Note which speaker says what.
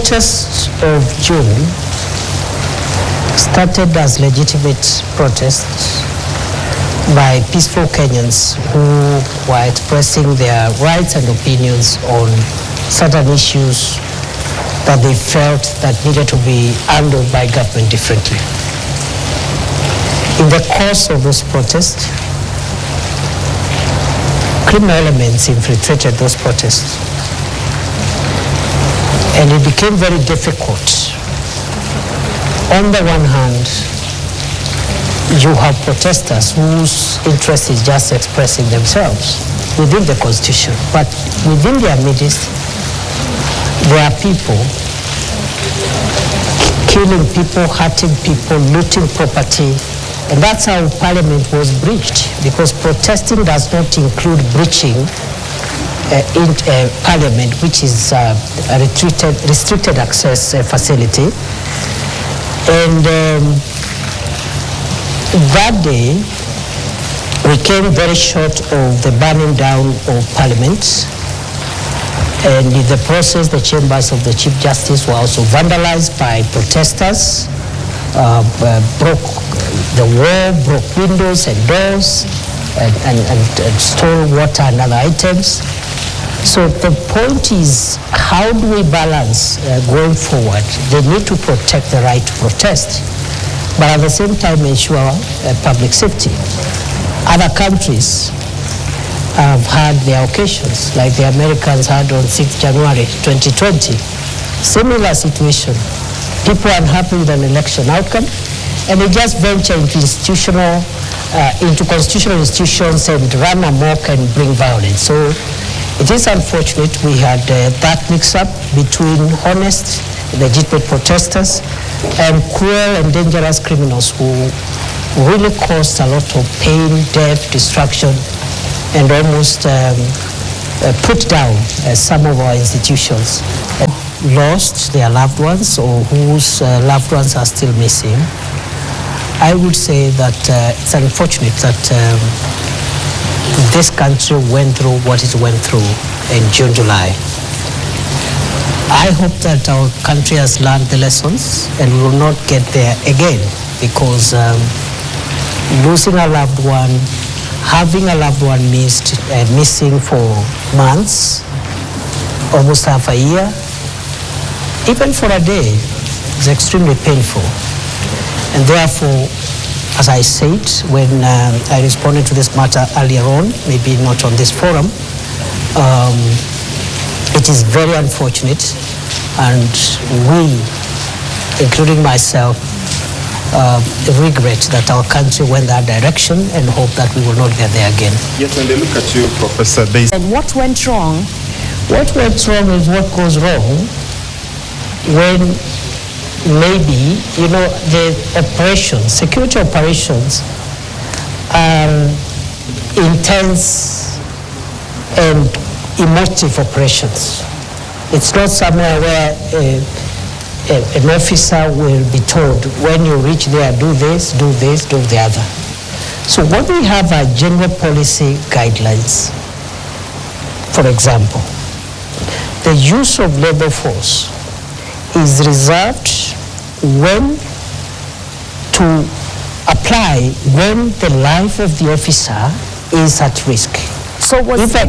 Speaker 1: protests of June started as legitimate protests by peaceful Kenyans who were expressing their rights and opinions on certain issues that they felt that needed to be handled by government differently. In the course of those protests, criminal elements infiltrated those protests, and it became very difficult. On the one hand, you have protesters whose interest is just expressing themselves within the constitution, but within their midst, there are people killing people, hurting people, looting property, and that's how Parliament was breached, because protesting does not include breaching in Parliament, which is a restricted access facility. And that day, we came very short of the burning down of Parliament. And in the process, the chambers of the Chief Justice were also vandalized by protesters, broke the wall, broke windows and doors, and stole water and other items. So the point is, how do we balance going forward? They need to protect the right to protest, but at the same time ensure public safety. Other countries have had their occasions, like the Americans had on 6th January 2020. Similar situation. People are unhappy with an election outcome, and they just venture into constitutional institutions and run amok and bring violence. So it is unfortunate we had that mix-up between honest, legitimate protesters and cruel and dangerous criminals who really caused a lot of pain, death, destruction, and almost put down some of our institutions. Lost their loved ones or whose loved ones are still missing. I would say that it's unfortunate that this country went through what it went through in June, July. I hope that our country has learned the lessons and we will not get there again, because losing a loved one, having a loved one missing for months, almost half a year, even for a day, is extremely painful. And therefore, as I said when I responded to this matter earlier on, maybe not on this forum, it is very unfortunate, and we, including myself, regret that our country went that direction and hope that we will not get there again.
Speaker 2: Yet when they look at you, Professor,
Speaker 3: And what went wrong?
Speaker 1: What went wrong is what goes wrong when maybe, the operations, security operations are intense and emotive operations. It's not somewhere where an officer will be told, when you reach there, do this, do the other. So what we have are general policy guidelines. For example, the use of labor force is reserved when to apply when the life of the officer is at risk.
Speaker 3: So was
Speaker 1: if a